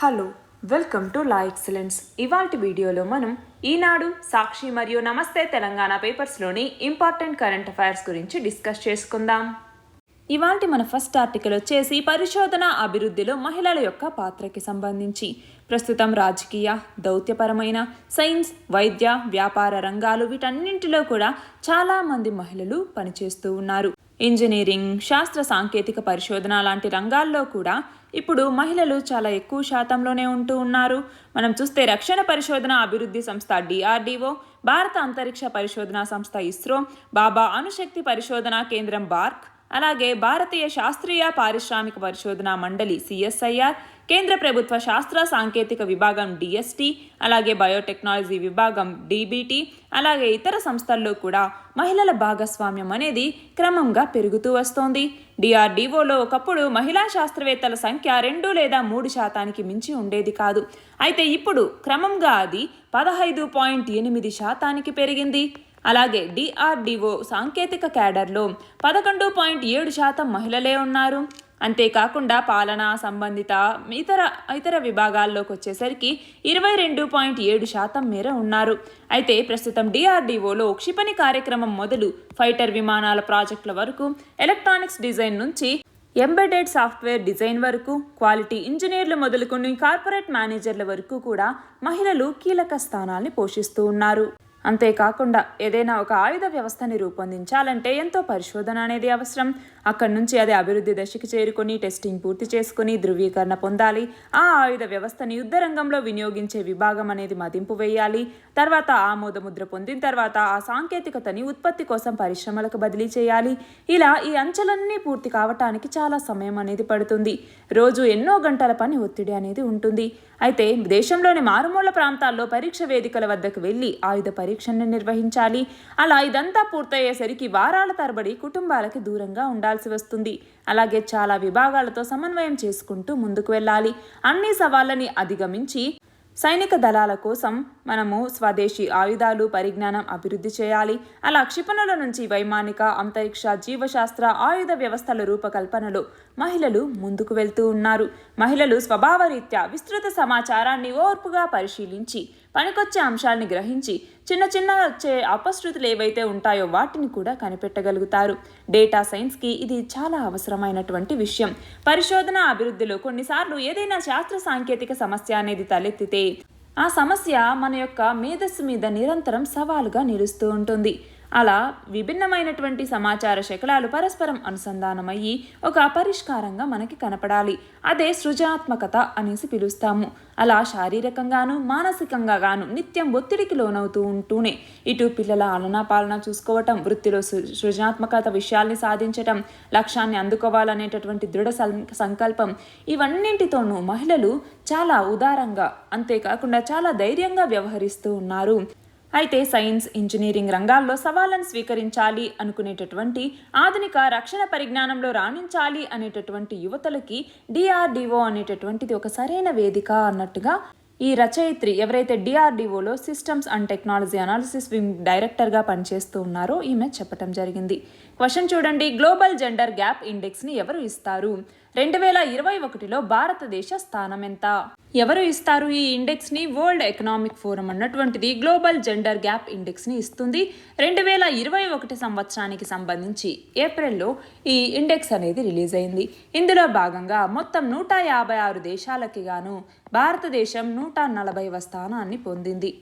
Hello, welcome to law excellence. ఇవాల్టి వీడియోలో మనం ఈనాడు, సాక్షి మరియు నమస్తే తెలంగాణ పేపర్స్లోని ఇంపార్టెంట్ కరెంట్ అఫైర్స్ గురించి డిస్కస్ చేసుకుందాం. ఇవాల్టి మన ఫస్ట్ ఆర్టికల్ వచ్చేసి పరిశోధన అభివృద్ధిలో మహిళల యొక్క పాత్రకి సంబంధించి. ప్రస్తుతం రాజకీయ, దౌత్యపరమైన, సైన్స్, వైద్య, వ్యాపార రంగాలు వీటన్నింటిలో కూడా చాలామంది మహిళలు పనిచేస్తూ ఉన్నారు. ఇంజనీరింగ్, శాస్త్ర సాంకేతిక పరిశోధన లాంటి రంగాల్లో కూడా ఇప్పుడు మహిళలు చాలా ఎక్కువ శాతంలోనే ఉంటూ ఉన్నారు. మనం చూస్తే రక్షణ పరిశోధన అభివృద్ధి సంస్థ DRDO, భారత అంతరిక్ష పరిశోధన సంస్థ ఇస్రో, బాబా అణుశక్తి పరిశోధనా కేంద్రం బార్క్, అలాగే భారతీయ శాస్త్రీయ పారిశ్రామిక పరిశోధన మండలి CSIR, కేంద్ర ప్రభుత్వ శాస్త్ర సాంకేతిక విభాగం DST, అలాగే బయోటెక్నాలజీ విభాగం DBT, అలాగే ఇతర సంస్థల్లో కూడా మహిళల భాగస్వామ్యం అనేది క్రమంగా పెరుగుతూ వస్తోంది. DRDOలో ఒకప్పుడు మహిళా శాస్త్రవేత్తల సంఖ్య 2 లేదా 3% మించి ఉండేది కాదు. అయితే ఇప్పుడు క్రమంగా అది 15.8% పెరిగింది. అలాగే DRDO సాంకేతిక క్యాడర్లో 11.7% మహిళలే ఉన్నారు. అంతేకాకుండా పాలనా సంబంధిత ఇతర విభాగాల్లోకి వచ్చేసరికి 22.7% మేర ఉన్నారు. అయితే ప్రస్తుతం DRDOలో క్షిపణి కార్యక్రమం మొదలు ఫైటర్ విమానాల ప్రాజెక్టుల వరకు, ఎలక్ట్రానిక్స్ డిజైన్ నుంచి ఎంబెడెడ్ సాఫ్ట్వేర్ డిజైన్ వరకు, క్వాలిటీ ఇంజనీర్లు మొదలుకొని కార్పొరేట్ మేనేజర్ల వరకు కూడా మహిళలు కీలక స్థానాల్ని పోషిస్తూ ఉన్నారు. అంతేకాకుండా ఏదైనా ఒక ఆయుధ వ్యవస్థని రూపొందించాలంటే ఎంతో పరిశోధన అనేది అవసరం. అక్కడి నుంచి అది అభివృద్ధి దశకి చేరుకొని టెస్టింగ్ పూర్తి చేసుకుని ధృవీకరణ పొందాలి. ఆ ఆయుధ వ్యవస్థని యుద్ధ రంగంలో వినియోగించే విభాగం అనేది మదింపు వేయాలి. తర్వాత ఆమోద ముద్ర పొందిన తర్వాత ఆ సాంకేతికతని ఉత్పత్తి కోసం పరిశ్రమలకు బదిలీ చేయాలి. ఇలా ఈ అంచెలన్నీ పూర్తి కావటానికి చాలా సమయం అనేది పడుతుంది. రోజు ఎన్నో గంటల పని ఒత్తిడి అనేది ఉంటుంది. అయితే దేశంలోని మారుమూల ప్రాంతాల్లో పరీక్ష వేదికల వద్దకు వెళ్లి ఆయుధ పరీక్షను నిర్వహించాలి. అలా ఇదంతా పూర్తయ్యేసరికి వారాల తరబడి కుటుంబాలకి దూరంగా ఉండాల్సి వస్తుంది. అలాగే చాలా విభాగాలతో సమన్వయం చేసుకుంటూ ముందుకు వెళ్ళాలి. అన్ని సవాళ్ళని అధిగమించి సైనిక దళాల కోసం మనము స్వదేశీ ఆయుధాలు, పరిజ్ఞానం అభివృద్ధి చేయాలి. అలా క్షిపణుల నుంచి వైమానిక, అంతరిక్ష, జీవశాస్త్ర, ఆయుధ వ్యవస్థల రూపకల్పనలో మహిళలు ముందుకు వెళ్తూ ఉన్నారు. మహిళలు స్వభావరీత్యా విస్తృత సమాచారాన్ని ఓర్పుగా పరిశీలించి పనికొచ్చే అంశాలని గ్రహించి చిన్న వచ్చే అపశృతులు ఏవైతే ఉంటాయో వాటిని కూడా కనిపెట్టగలుగుతారు. డేటా సైన్స్కి ఇది చాలా అవసరమైనటువంటి విషయం. పరిశోధన అభివృద్ధిలో కొన్నిసార్లు ఏదైనా శాస్త్ర సాంకేతిక సమస్య అనేది తలెత్తితే ఆ సమస్య మన యొక్క మేధస్సు మీద నిరంతరం సవాలుగా నిలుస్తూ ఉంటుంది. అలా విభిన్నమైనటువంటి సమాచార శకలాలు పరస్పరం అనుసంధానమయ్యి ఒక పరిష్కారంగా మనకి కనపడాలి. అదే సృజనాత్మకత అనేసి పిలుస్తాము. అలా శారీరకంగాను, మానసికంగా గాను నిత్యం ఒత్తిడికి లోనవుతూ ఉంటూనే ఇటు పిల్లల ఆలనా పాలన చూసుకోవటం, వృత్తిలో సృజనాత్మకత విషయాల్ని సాధించటం, లక్ష్యాన్ని అందుకోవాలనేటటువంటి దృఢ సంకల్పం, ఇవన్నింటితోనూ మహిళలు చాలా ఉదారంగా, అంతేకాకుండా చాలా ధైర్యంగా వ్యవహరిస్తూ ఉన్నారు. అయితే సైన్స్, ఇంజనీరింగ్ రంగాల్లో సవాళ్ళను స్వీకరించాలి అనుకునేటటువంటి, ఆధునిక రక్షణ పరిజ్ఞానంలో రాణించాలి అనేటటువంటి యువతలకి DRDO అనేటటువంటిది ఒక సరైన వేదిక అన్నట్టుగా ఈ రచయిత్రి ఎవరైతే DRDOలో systems and technology analysis wing డైరెక్టర్గా పనిచేస్తూ ఉన్నారో ఈమె చెప్పడం జరిగింది. క్వశ్చన్ చూడండి, గ్లోబల్ జెండర్ గ్యాప్ ఇండెక్స్ని ఎవరు ఇస్తారు? 2021లో భారతదేశ స్థానం ఎంత? ఎవరు ఇస్తారు ఈ ఇండెక్స్ని? వరల్డ్ ఎకనామిక్ ఫోరం అన్నటువంటిది గ్లోబల్ జెండర్ గ్యాప్ ఇండెక్స్ని ఇస్తుంది. 2021 సంవత్సరానికి సంబంధించి ఏప్రిల్లో ఈ ఇండెక్స్ అనేది రిలీజ్ అయింది. ఇందులో భాగంగా మొత్తం 156 దేశాలకి గాను భారతదేశం 140వ స్థానాన్ని పొందింది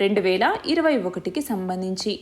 2021కి సంబంధించి.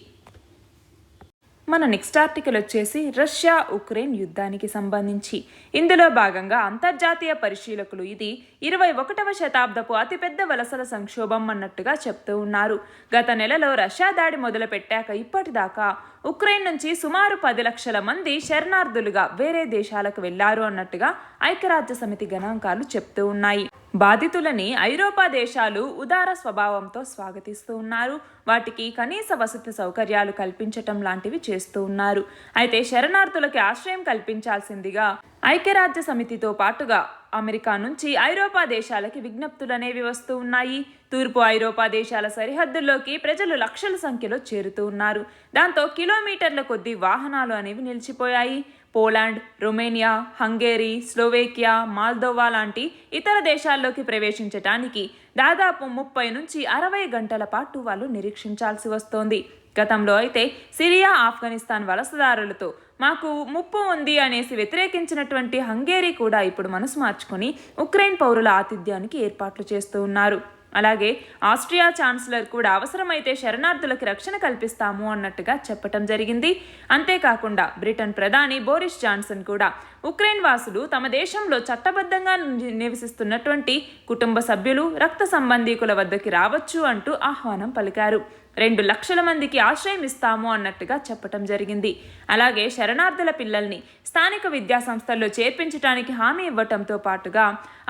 మన నెక్స్ట్ ఆర్టికల్ వచ్చేసి రష్యా ఉక్రెయిన్ యుద్ధానికి సంబంధించి. ఇందులో భాగంగా అంతర్జాతీయ పరిశీలకులు ఇది 21వ శతాబ్దపు అతిపెద్ద వలసల సంక్షోభం అన్నట్టుగా చెప్తూ ఉన్నారు. గత నెలలో రష్యా దాడి మొదలు పెట్టాక ఇప్పటిదాకా ఉక్రెయిన్ నుంచి సుమారు 10 లక్షల మంది శరణార్థులుగా వేరే దేశాలకు వెళ్లారు అన్నట్టుగా ఐక్యరాజ్య సమితి గణాంకాలు చెప్తూ ఉన్నాయి. బాధితులని ఐరోపా దేశాలు ఉదార స్వభావంతో స్వాగతిస్తూ ఉన్నారు. వాటికి కనీస వసతి సౌకర్యాలు కల్పించటం లాంటివి చేస్తూ ఉన్నారు. అయితే శరణార్థులకి ఆశ్రయం కల్పించాల్సిందిగా ఐక్యరాజ్య సమితితో పాటుగా అమెరికా నుంచి ఐరోపా దేశాలకి విజ్ఞప్తులనేవి వస్తూ ఉన్నాయి. తూర్పు ఐరోపా దేశాల సరిహద్దుల్లోకి ప్రజలు లక్షల సంఖ్యలో చేరుతూ ఉన్నారు. దాంతో కిలోమీటర్ల కొద్దీ వాహనాలు అనేవి నిలిచిపోయాయి. పోలాండ్, రొమేనియా, హంగేరీ, స్లోవేకియా, మాల్దోవా లాంటి ఇతర దేశాల్లోకి ప్రవేశించటానికి దాదాపు 30 నుంచి 60 గంటల పాటు వాళ్ళు నిరీక్షించాల్సి వస్తోంది. గతంలో అయితే సిరియా, ఆఫ్ఘనిస్తాన్ వలసదారులతో మాకు ముప్పు ఉంది అనేసి వ్యతిరేకించినటువంటి హంగేరీ కూడా ఇప్పుడు మనసు మార్చుకొని ఉక్రెయిన్ పౌరుల ఆతిథ్యానికి ఏర్పాట్లు చేస్తూ ఉన్నారు. అలాగే ఆస్ట్రియా ఛాన్సలర్ కూడా అవసరమైతే శరణార్థులకి రక్షణ కల్పిస్తాము అన్నట్టుగా చెప్పటం జరిగింది. అంతేకాకుండా బ్రిటన్ ప్రధాని బోరిస్ జాన్సన్ కూడా ఉక్రెయిన్ వాసులు తమ దేశంలో చట్టబద్ధంగా నివసిస్తున్నటువంటి కుటుంబ సభ్యులు, రక్త సంబంధీకుల వద్దకి రావచ్చు అంటూ ఆహ్వానం పలికారు. 2 లక్షల మందికి ఆశ్రయం ఇస్తాము అన్నట్టుగా చెప్పటం జరిగింది. అలాగే శరణార్థుల పిల్లల్ని స్థానిక విద్యా సంస్థల్లో చేర్పించడానికి హామీ ఇవ్వటంతో పాటుగా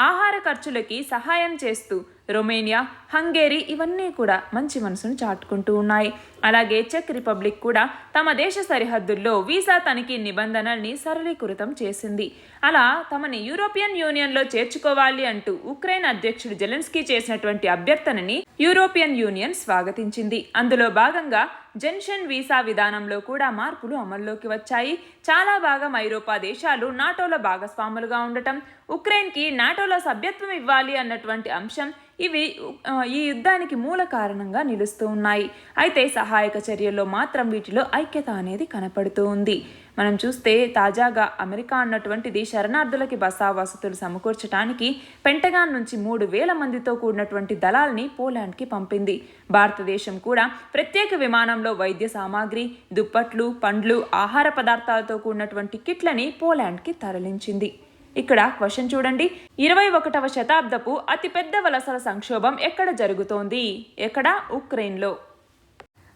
ఆహార ఖర్చులకి సహాయం చేస్తూ రొమేనియా, హంగేరీ ఇవన్నీ కూడా మంచి మనసును చాటుకుంటూ ఉన్నాయి. అలాగే చెక్ రిపబ్లిక్ కూడా తమ దేశ సరిహద్దుల్లో వీసా తనిఖీ నిబంధనల్ని సరళీకృతం చేసింది. అలా తమని యూరోపియన్ యూనియన్లో చేర్చుకోవాలి అంటూ ఉక్రెయిన్ అధ్యక్షుడు జెలెన్స్కీ చేసినటువంటి అభ్యర్థనని యూరోపియన్ యూనియన్ స్వాగతించింది. అందులో భాగంగా జెన్షన్ వీసా విధానంలో కూడా మార్పులు అమల్లోకి వచ్చాయి. చాలా భాగం ఐరోపా దేశాలు నాటోలో భాగస్వాములుగా ఉండటం, ఉక్రెయిన్కి నాటోలో సభ్యత్వం ఇవ్వాలి అన్నటువంటి అంశం ఇవి ఈ యుద్ధానికి మూల కారణంగా నిలుస్తూ ఉన్నాయి. అయితే సహాయక చర్యల్లో మాత్రం వీటిలో ఐక్యత అనేది కనపడుతూ ఉంది. మనం చూస్తే తాజాగా అమెరికా అన్నటువంటిది శరణార్థులకి బసా వసతులు సమకూర్చడానికి పెంటగాన్ నుంచి 3,000 మందితో కూడినటువంటి దళాల్ని పోలాండ్కి పంపింది. భారతదేశం కూడా ప్రత్యేక విమానంలో వైద్య సామాగ్రి, దుప్పట్లు, పండ్లు, ఆహార పదార్థాలతో కూడినటువంటి కిట్లని పోలాండ్కి తరలించింది. ఇక్కడ క్వశ్చన్ చూడండి, 21వ శతాబ్దపు అతిపెద్ద వలసల సంక్షోభం ఎక్కడ జరుగుతోంది? ఎక్కడ? ఉక్రెయిన్లో.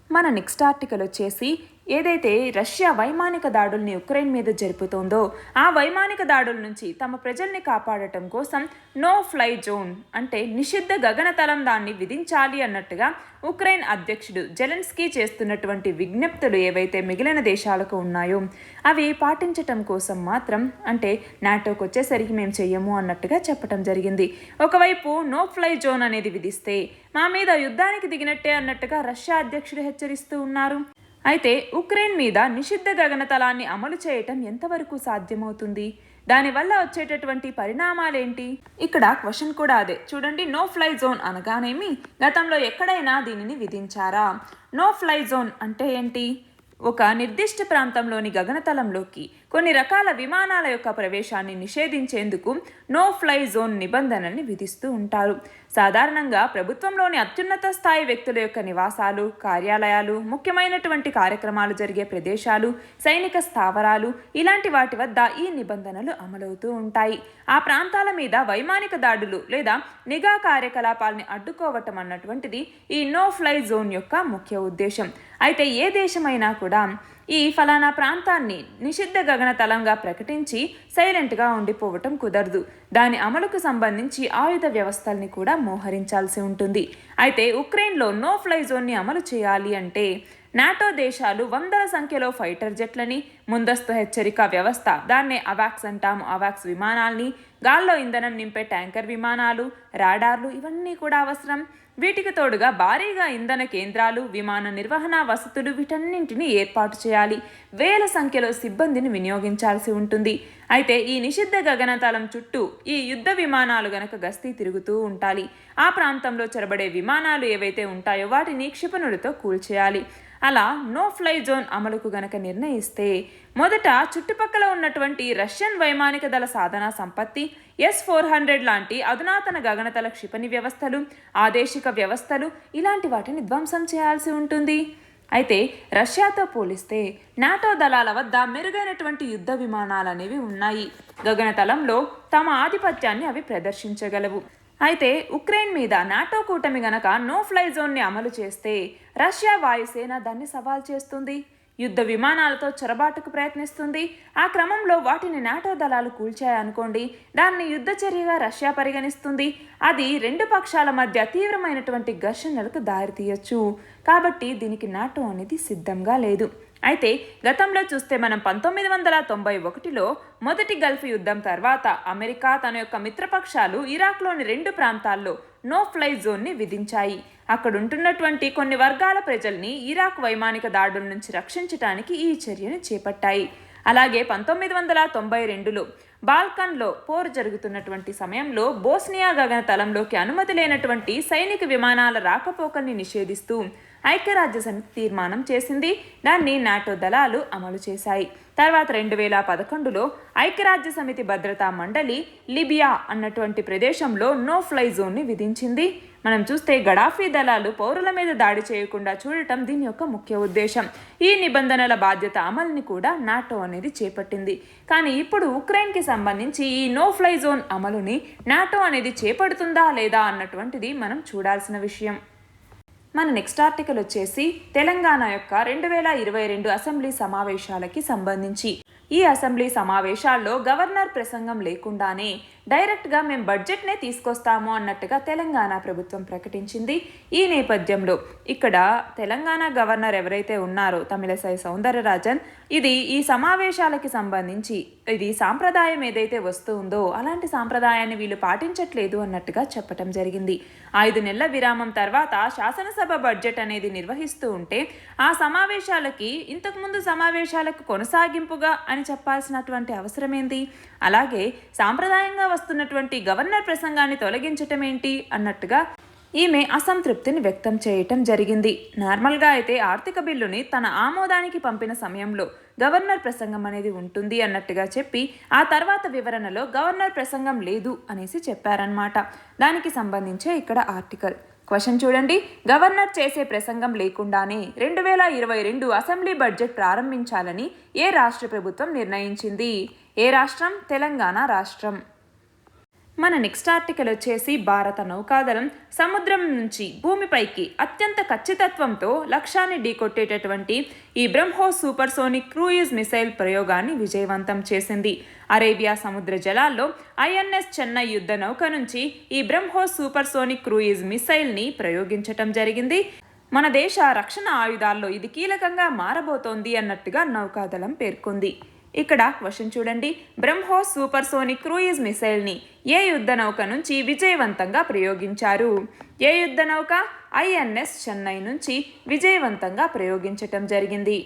మన నెక్స్ట్ ఆర్టికల్ వచ్చేసి ఏదైతే రష్యా వైమానిక దాడుల్ని ఉక్రెయిన్ మీద జరుపుతోందో ఆ వైమానిక దాడుల నుంచి తమ ప్రజల్ని కాపాడటం కోసం నో ఫ్లై జోన్ అంటే నిషిద్ధ గగనతలం దాన్ని విధించాలి అన్నట్టుగా ఉక్రెయిన్ అధ్యక్షుడు జెలెన్స్కీ చేస్తున్నటువంటి విజ్ఞప్తులు ఏవైతే మిగిలిన దేశాలకు ఉన్నాయో అవి పాటించటం కోసం మాత్రం అంటే నాటోకి వచ్చేసరికి మేము చెయ్యము అన్నట్టుగా చెప్పడం జరిగింది. ఒకవైపు నో ఫ్లై జోన్ అనేది విధిస్తే మా మీద యుద్ధానికి దిగినట్టే అన్నట్టుగా రష్యా అధ్యక్షుడు హెచ్చరిస్తూ ఉన్నారు. అయితే ఉక్రెయిన్ మీద నిషిద్ధ గగనతలాన్ని అమలు చేయటం ఎంతవరకు సాధ్యమవుతుంది? దానివల్ల వచ్చేటటువంటి పరిణామాలేంటి? ఇక్కడ క్వశ్చన్ కూడా అదే. చూడండి, నో ఫ్లై జోన్ అనగానేమి గతంలో ఎక్కడైనా దీనిని విధించారా? నో ఫ్లై జోన్ అంటే ఏంటి? ఒక నిర్దిష్ట ప్రాంతంలోని గగనతలంలోకి కొన్ని రకాల విమానాల యొక్క ప్రవేశాన్ని నిషేధించేందుకు నో ఫ్లై జోన్ నిబంధనల్ని విధిస్తూ ఉంటారు. సాధారణంగా ప్రభుత్వంలోని అత్యున్నత స్థాయి వ్యక్తుల యొక్క నివాసాలు, కార్యాలయాలు, ముఖ్యమైనటువంటి కార్యక్రమాలు జరిగే ప్రదేశాలు, సైనిక స్థావరాలు ఇలాంటి వాటి వద్ద ఈ నిబంధనలు అమలవుతూ ఉంటాయి. ఆ ప్రాంతాల మీద వైమానిక దాడులు లేదా నిఘా కార్యకలాపాలని అడ్డుకోవటం అన్నటువంటిది ఈ నో ఫ్లై జోన్ యొక్క ముఖ్య ఉద్దేశం. అయితే ఏ దేశమైనా కూడా ఈ ఫలానా ప్రాంతాన్ని నిషిద్ధ గగనతలంగా ప్రకటించి సైలెంట్గా ఉండిపోవటం కుదరదు. దాని అమలుకు సంబంధించి ఆయుధ వ్యవస్థల్ని కూడా మోహరించాల్సి ఉంటుంది. అయితే ఉక్రెయిన్లో నో ఫ్లై జోన్ని అమలు చేయాలి అంటే నాటో దేశాలు వందల సంఖ్యలో ఫైటర్ జెట్లని, ముందస్తు హెచ్చరిక వ్యవస్థ దాన్నే అవాక్స్ అంటాము, అవాక్స్ విమానాల్ని, గాల్లో ఇంధనం నింపే ట్యాంకర్ విమానాలు, రాడార్లు ఇవన్నీ కూడా అవసరం. వీటికి తోడుగా భారీగా ఇంధన కేంద్రాలు, విమాన నిర్వహణ వసతులు వీటన్నింటినీ ఏర్పాటు చేయాలి. వేల సంఖ్యలో సిబ్బందిని వినియోగించాల్సి ఉంటుంది. అయితే ఈ నిషిద్ధ గగనతలం చుట్టూ ఈ యుద్ధ విమానాలు గనక గస్తీ తిరుగుతూ ఉండాలి. ఆ ప్రాంతంలో చొరబడే విమానాలు ఏవైతే ఉంటాయో వాటిని క్షిపణులతో కూల్చేయాలి. అలా నో ఫ్లై జోన్ అమలుకు గనక నిర్ణయిస్తే మొదట చుట్టుపక్కల ఉన్నటువంటి రష్యన్ వైమానిక దళ సాధనా సంపత్తి, S-400 లాంటి అధునాతన గగనతల క్షిపణి వ్యవస్థలు, ఆదేశిక వ్యవస్థలు ఇలాంటి వాటిని ధ్వంసం చేయాల్సి ఉంటుంది. అయితే రష్యాతో పోలిస్తే నాటో దళాల వద్ద మెరుగైనటువంటి యుద్ధ విమానాలు అనేవి ఉన్నాయి. గగనతలంలో తమ ఆధిపత్యాన్ని అవి ప్రదర్శించగలవు. అయితే ఉక్రెయిన్ మీద నాటో కూటమి గనక నో ఫ్లై జోన్ని అమలు చేస్తే రష్యా వాయుసేన దాన్ని సవాల్ చేస్తుంది. యుద్ధ విమానాలతో చొరబాటుకు ప్రయత్నిస్తుంది. ఆ క్రమంలో వాటిని నాటో దళాలు కూల్చాయనుకోండి, దాన్ని యుద్ధ చర్యగా రష్యా పరిగణిస్తుంది. అది రెండు పక్షాల మధ్య తీవ్రమైనటువంటి ఘర్షణలకు దారితీయచ్చు. కాబట్టి దీనికి నాటో అనేది సిద్ధంగా లేదు. అయితే గతంలో చూస్తే మనం 1991లో మొదటి గల్ఫ్ యుద్ధం తర్వాత అమెరికా తన యొక్క మిత్రపక్షాలు ఇరాక్లోని 2 ప్రాంతాల్లో నో ఫ్లై జోన్ని విధించాయి. అక్కడుంటున్నటువంటి కొన్ని వర్గాల ప్రజల్ని ఇరాక్ వైమానిక దాడుల నుంచి రక్షించడానికి ఈ చర్యను చేపట్టాయి. అలాగే 1992లో బాల్కన్లో పోరు జరుగుతున్నటువంటి సమయంలో బోస్నియా గగనతలంలోకి అనుమతి లేనటువంటి సైనిక విమానాల రాకపోకల్ని నిషేధిస్తూ ఐక్యరాజ్య సమితి తీర్మానం చేసింది. దాన్ని నాటో దళాలు అమలు చేశాయి. తర్వాత 2011లో ఐక్యరాజ్య సమితి భద్రతా మండలి లిబియా అన్నటువంటి ప్రదేశంలో నో ఫ్లై జోన్ని విధించింది. మనం చూస్తే గడాఫీ దళాలు పౌరుల మీద దాడి చేయకుండా చూడటం దీని యొక్క ముఖ్య ఉద్దేశం. ఈ నిబంధనల బాధ్యత అమలుని కూడా నాటో అనేది చేపట్టింది. కానీ ఇప్పుడు ఉక్రెయిన్కి సంబంధించి ఈ నో ఫ్లై జోన్ అమలుని నాటో అనేది చేపడుతుందా లేదా అన్నటువంటిది మనం చూడాల్సిన విషయం. మన నెక్స్ట్ ఆర్టికల్ వచ్చేసి తెలంగాణ యొక్క 2022 అసెంబ్లీ సమావేశాలకి సంబంధించి. ఈ అసెంబ్లీ సమావేశాల్లో గవర్నర్ ప్రసంగం లేకుండానే డైరెక్ట్గా మేము బడ్జెట్నే తీసుకొస్తాము అన్నట్టుగా తెలంగాణ ప్రభుత్వం ప్రకటించింది. ఈ నేపథ్యంలో ఇక్కడ తెలంగాణ గవర్నర్ ఎవరైతే ఉన్నారో తమిళసై సౌందరరాజన్ ఈ సమావేశాలకి సంబంధించి ఇది సాంప్రదాయం ఏదైతే వస్తుందో అలాంటి సాంప్రదాయాన్ని వీళ్ళు పాటించట్లేదు అన్నట్టుగా చెప్పడం జరిగింది. 5 నెలల విరామం తర్వాత శాసనసభ బడ్జెట్ అనేది నిర్వహిస్తూ ఉంటే ఆ సమావేశాలకి ఇంతకుముందు సమావేశాలకు కొనసాగింపుగా అని చెప్పాల్సినటువంటి అవసరం ఏంటి? అలాగే సాంప్రదాయంగా వస్తున్నటువంటి గవర్నర్ ప్రసంగాన్ని తొలగించటం ఏంటి అన్నట్టుగా ఈమె అసంతృప్తిని వ్యక్తం చేయటం జరిగింది. నార్మల్గా అయితే ఆర్థిక బిల్లుని తన ఆమోదానికి పంపిన సమయంలో గవర్నర్ ప్రసంగం అనేది ఉంటుంది అన్నట్టుగా చెప్పి ఆ తర్వాత వివరణలో గవర్నర్ ప్రసంగం లేదు అనేసి చెప్పారనమాట. దానికి సంబంధించే ఇక్కడ ఆర్టికల్. క్వశ్చన్ చూడండి. గవర్నర్ చేసే ప్రసంగం లేకుండానే 2022 అసెంబ్లీ బడ్జెట్ ప్రారంభించాలని ఏ రాష్ట్ర ప్రభుత్వం నిర్ణయించింది? ఏ రాష్ట్రం? తెలంగాణ రాష్ట్రం. మన నెక్స్ట్ ఆర్టికల్ వచ్చేసి భారత నౌకాదళం సముద్రం నుంచి భూమిపైకి అత్యంత ఖచ్చితత్వంతో లక్ష్యాన్ని ఢీకొట్టేటటువంటి ఈ బ్రహ్మోస్ సూపర్సోనిక్ క్రూయిజ్ మిసైల్ ప్రయోగాన్ని విజయవంతం చేసింది. అరేబియా సముద్ర జలాల్లో INS చెన్నై యుద్ధ నౌక నుంచి ఈ బ్రహ్మోస్ సూపర్సోనిక్ క్రూయిజ్ మిసైల్ని ప్రయోగించటం జరిగింది. మన దేశ రక్షణ ఆయుధాల్లో ఇది కీలకంగా మారబోతోంది అన్నట్టుగా నౌకాదళం పేర్కొంది. ఇక్కడ క్వశ్చన్ చూడండి. బ్రహ్మోస్ సూపర్సోనిక్ క్రూయిజ్ మిసైల్ని ఏ యుద్ధ నౌక నుంచి విజయవంతంగా ప్రయోగించారు? ఏ యుద్ధ నౌక? INS చెన్నై నుంచి విజయవంతంగా ప్రయోగించటం జరిగింది.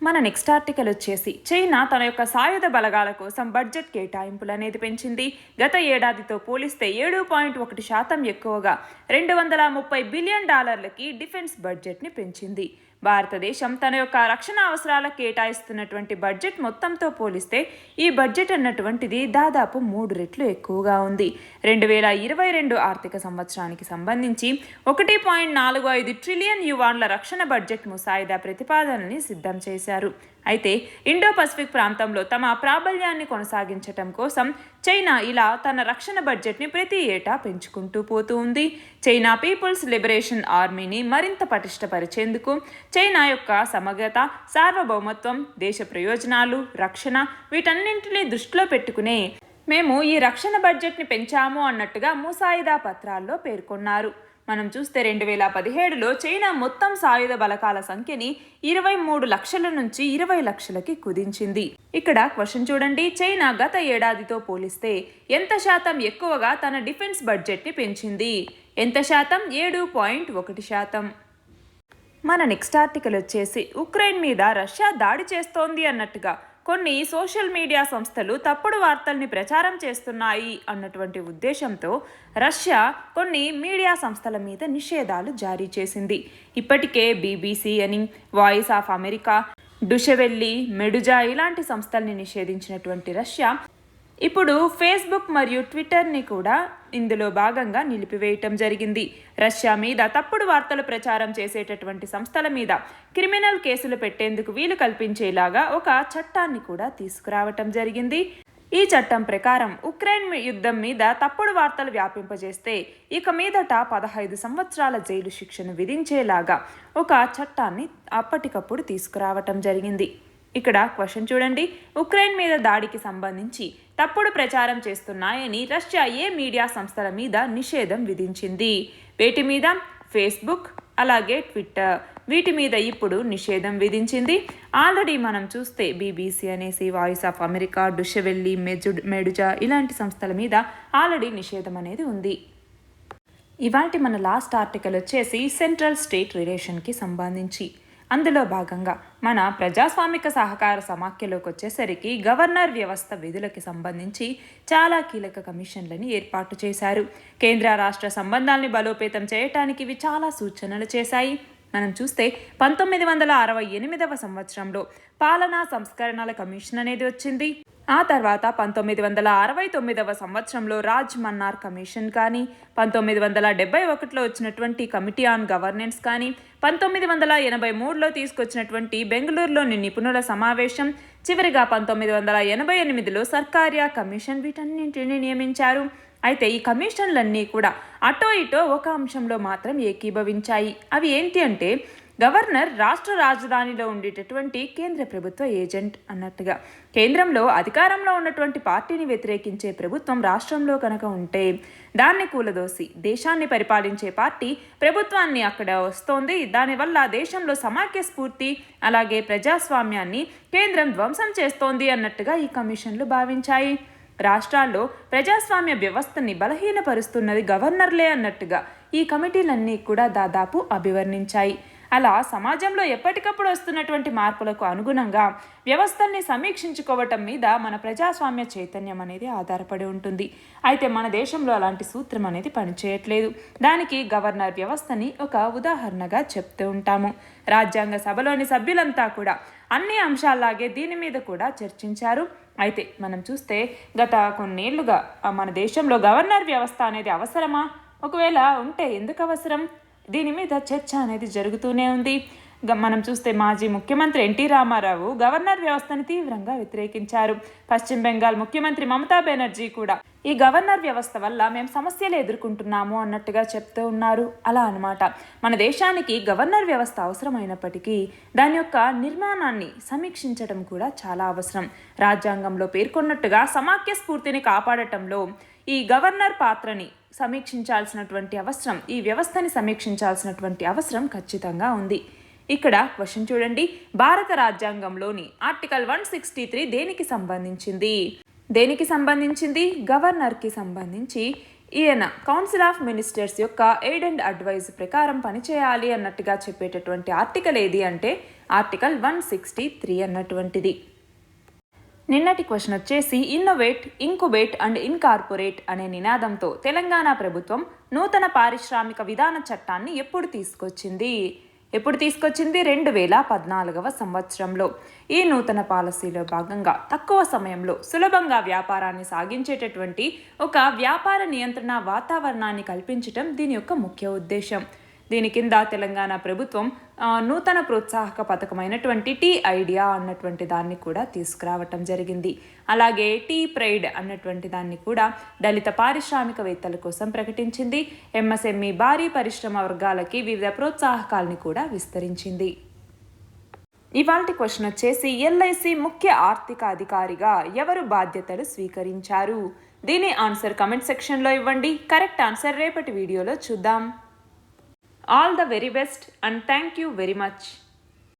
మన నెక్స్ట్ ఆర్టికల్ వచ్చేసి చైనా తన యొక్క సాయుధ బలగాల కోసం బడ్జెట్ కేటాయింపులు అనేది పెంచింది. గత ఏడాదితో పోలిస్తే 7.1% ఎక్కువగా $230 బిలియన్ డిఫెన్స్ బడ్జెట్ని పెంచింది. భారతదేశం తన యొక్క రక్షణ అవసరాలకు కేటాయిస్తున్నటువంటి బడ్జెట్ మొత్తంతో పోలిస్తే ఈ బడ్జెట్ అన్నటువంటిది దాదాపు 3 రెట్లు ఎక్కువగా ఉంది. 2022 ఆర్థిక సంవత్సరానికి సంబంధించి 1.45 ట్రిలియన్ యువాన్ల రక్షణ బడ్జెట్ ముసాయిదా ప్రతిపాదనని సిద్ధం చేశారు. అయితే ఇండో పసిఫిక్ ప్రాంతంలో తమ ప్రాబల్యాన్ని కొనసాగించటం కోసం చైనా ఇలా తన రక్షణ బడ్జెట్ని ప్రతి ఏటా పెంచుకుంటూ పోతూ ఉంది. చైనా పీపుల్స్ లిబరేషన్ ఆర్మీని మరింత పటిష్టపరిచేందుకు చైనా యొక్క సమగ్రత, సార్వభౌమత్వం, దేశ ప్రయోజనాలు, రక్షణ వీటన్నింటినీ దృష్టిలో పెట్టుకునే మేము ఈ రక్షణ బడ్జెట్ని పెంచాము అన్నట్టుగా ముసాయిదా పత్రాల్లో పేర్కొన్నారు. మనం చూస్తే 2017లో చైనా మొత్తం సాయుధ బలగాల సంఖ్యని 23 లక్షల నుంచి 20 లక్షలకి కుదించింది. ఇక్కడ క్వశ్చన్ చూడండి. చైనా గత ఏడాదితో పోలిస్తే ఎంత శాతం ఎక్కువగా తన డిఫెన్స్ బడ్జెట్ని పెంచింది? ఎంత శాతం? 7.1%. మన నెక్స్ట్ ఆర్టికల్ వచ్చేసి ఉక్రెయిన్ మీద రష్యా దాడి చేస్తోంది అన్నట్టుగా కొన్ని సోషల్ మీడియా సంస్థలు తప్పుడు వార్తల్ని ప్రచారం చేస్తున్నాయి అన్నటువంటి ఉద్దేశంతో రష్యా కొన్ని మీడియా సంస్థల మీద నిషేధాలు జారీ చేసింది. ఇప్పటికే BBC అని, వాయిస్ ఆఫ్ అమెరికా, డుషెవెల్లి, మెడుజా ఇలాంటి సంస్థల్ని నిషేధించినటువంటి రష్యా ఇప్పుడు ఫేస్బుక్ మరియు ట్విట్టర్ని కూడా ఇందులో భాగంగా నిలిపివేయటం జరిగింది. రష్యా మీద తప్పుడు వార్తలు ప్రచారం చేసేటటువంటి సంస్థల మీద క్రిమినల్ కేసులు పెట్టేందుకు వీలు కల్పించేలాగా ఒక చట్టాన్ని కూడా తీసుకురావటం జరిగింది. ఈ చట్టం ప్రకారం ఉక్రెయిన్ యుద్ధం మీద తప్పుడు వార్తలు వ్యాపింపజేస్తే ఇక మీదట 15 సంవత్సరాల జైలు శిక్షను విధించేలాగా ఒక చట్టాన్ని అప్పటికప్పుడు తీసుకురావటం జరిగింది. ఇక్కడ క్వశ్చన్ చూడండి. ఉక్రెయిన్ మీద దాడికి సంబంధించి తప్పుడు ప్రచారం చేస్తున్నాయని రష్యా ఏ మీడియా సంస్థల మీద నిషేధం విధించింది? వేటి మీద? ఫేస్బుక్ అలాగే ట్విట్టర్ వీటి మీద ఇప్పుడు నిషేధం విధించింది. ఆల్రెడీ మనం చూస్తే BBC అనేసి, వాయిస్ ఆఫ్ అమెరికా, డుషెవెల్లి, మెడుజా ఇలాంటి సంస్థల మీద ఆల్రెడీ నిషేధం అనేది ఉంది. ఇవాల్టి మన లాస్ట్ ఆర్టికల్ వచ్చేసి సెంట్రల్ స్టేట్ రిలేషన్కి సంబంధించి. అందులో భాగంగా మన ప్రజాస్వామిక సహకార సమాఖ్యలోకి వచ్చేసరికి గవర్నర్ వ్యవస్థ విధులకి సంబంధించి చాలా కీలక కమిషన్లని ఏర్పాటు చేశారు. కేంద్ర రాష్ట్ర సంబంధాల్ని బలోపేతం చేయటానికి ఇవి చాలా సూచనలు చేశాయి. మనం చూస్తే 1968వ సంవత్సరంలో పాలనా సంస్కరణల కమిషన్ అనేది వచ్చింది. ఆ తర్వాత 1969వ సంవత్సరంలో రాజ్ మన్నార్ కమిషన్ కానీ, 1971లో వచ్చినటువంటి కమిటీ ఆన్ గవర్నెన్స్ కానీ, 1983లో తీసుకొచ్చినటువంటి బెంగళూరులోని నిపుణుల సమావేశం, చివరిగా 1988లో సర్కారియా కమిషన్ వీటన్నింటినీ నియమించారు. అయితే ఈ కమిషన్లన్నీ కూడా అటో ఇటో ఒక అంశంలో మాత్రం ఏకీభవించాయి. అవి ఏంటి అంటే గవర్నర్ రాష్ట్ర రాజధానిలో ఉండేటటువంటి కేంద్ర ప్రభుత్వ ఏజెంట్ అన్నట్టుగా. కేంద్రంలో అధికారంలో ఉన్నటువంటి పార్టీని వ్యతిరేకించే ప్రభుత్వం రాష్ట్రంలో కనుక ఉంటే దాన్ని కూలదోసి దేశాన్ని పరిపాలించే పార్టీ ప్రభుత్వాన్ని అక్కడ వస్తోంది, దానివల్ల దేశంలో సమాఖ్య స్ఫూర్తి అలాగే ప్రజాస్వామ్యాన్ని కేంద్రం ధ్వంసం చేస్తోంది అన్నట్టుగా ఈ కమిషన్లు భావించాయి. రాష్ట్రాల్లో ప్రజాస్వామ్య వ్యవస్థని బలహీనపరుస్తున్నది గవర్నర్లే అన్నట్టుగా ఈ కమిటీలన్నీ కూడా దాదాపు అభివర్ణించాయి. అలా సమాజంలో ఎప్పటికప్పుడు వస్తున్నటువంటి మార్పులకు అనుగుణంగా వ్యవస్థల్ని సమీక్షించుకోవటం మీద మన ప్రజాస్వామ్య చైతన్యం అనేది ఆధారపడి ఉంటుంది. అయితే మన దేశంలో అలాంటి సూత్రం అనేది పనిచేయట్లేదు. దానికి గవర్నర్ వ్యవస్థని ఒక ఉదాహరణగా చెప్తూ ఉంటాము. రాజ్యాంగ సభలోని సభ్యులంతా కూడా అన్ని అంశాల్లాగే దీని మీద కూడా చర్చించారు. అయితే మనం చూస్తే గత కొన్నేళ్లుగా మన దేశంలో గవర్నర్ వ్యవస్థ అనేది అవసరమా, ఒకవేళ ఉంటే ఎందుకు అవసరం, దీని మీద చర్చ అనేది జరుగుతూనే ఉంది. మనం చూస్తే మాజీ ముఖ్యమంత్రి ఎన్టీ రామారావు గవర్నర్ వ్యవస్థని తీవ్రంగా వ్యతిరేకించారు. పశ్చిమ బెంగాల్ ముఖ్యమంత్రి మమతా బెనర్జీ కూడా ఈ గవర్నర్ వ్యవస్థ వల్ల మేము సమస్యలు ఎదుర్కొంటున్నాము అన్నట్టుగా చెప్తూ ఉన్నారు. అలా అన్నమాట. మన దేశానికి గవర్నర్ వ్యవస్థ అవసరమైనప్పటికీ దాని యొక్క నిర్మాణాన్ని సమీక్షించడం కూడా చాలా అవసరం. రాజ్యాంగంలో పేర్కొన్నట్టుగా సమాఖ్య స్ఫూర్తిని కాపాడటంలో ఈ గవర్నర్ పాత్రని సమీక్షించాల్సినటువంటి అవసరం, ఈ వ్యవస్థని సమీక్షించాల్సినటువంటి అవసరం ఖచ్చితంగా ఉంది. ఇక్కడ క్వశ్చన్ చూడండి, భారత రాజ్యాంగంలోని ఆర్టికల్ 163 దేనికి సంబంధించింది? గవర్నర్కి సంబంధించి. ఈయన కౌన్సిల్ ఆఫ్ మినిస్టర్స్ యొక్క ఎయిడ్ అండ్ అడ్వైజ్ ప్రకారం పనిచేయాలి అన్నట్టుగా చెప్పేటటువంటి ఆర్టికల్ ఏది అంటే ఆర్టికల్ 163 అన్నటువంటిది. నిన్నటి క్వశ్చన్ వచ్చేసి ఇన్నోవేట్, ఇంకుబేట్ అండ్ ఇన్కార్పొరేట్ అనే నినాదంతో తెలంగాణ ప్రభుత్వం నూతన పారిశ్రామిక విధాన చట్టాన్ని ఎప్పుడు తీసుకొచ్చింది? 2014వ సంవత్సరంలో. ఈ నూతన పాలసీలో భాగంగా తక్కువ సమయంలో సులభంగా వ్యాపారాన్ని సాగించేటటువంటి ఒక వ్యాపార నియంత్రణ వాతావరణాన్ని కల్పించటం దీని యొక్క ముఖ్య ఉద్దేశం. దీని కింద తెలంగాణ ప్రభుత్వం నూతన ప్రోత్సాహక పథకమైనటువంటి టీ ఐడియా అన్నటువంటి దాన్ని కూడా తీసుకురావటం జరిగింది. అలాగే టీ ప్రైడ్ అన్నటువంటి దాన్ని కూడా దళిత పారిశ్రామికవేత్తల కోసం ప్రకటించింది. ఎంఎస్ఎంఈ భారీ పరిశ్రమ వర్గాలకి వివిధ ప్రోత్సాహకాలని కూడా విస్తరించింది. ఇవాల్టి క్వశ్చన్ వచ్చేసి ఎల్ఐసి ముఖ్య ఆర్థిక అధికారిగా ఎవరు బాధ్యతలు స్వీకరించారు? దీని ఆన్సర్ కమెంట్ సెక్షన్లో ఇవ్వండి. కరెక్ట్ ఆన్సర్ రేపటి వీడియోలో చూద్దాం. All the very best and thank you very much.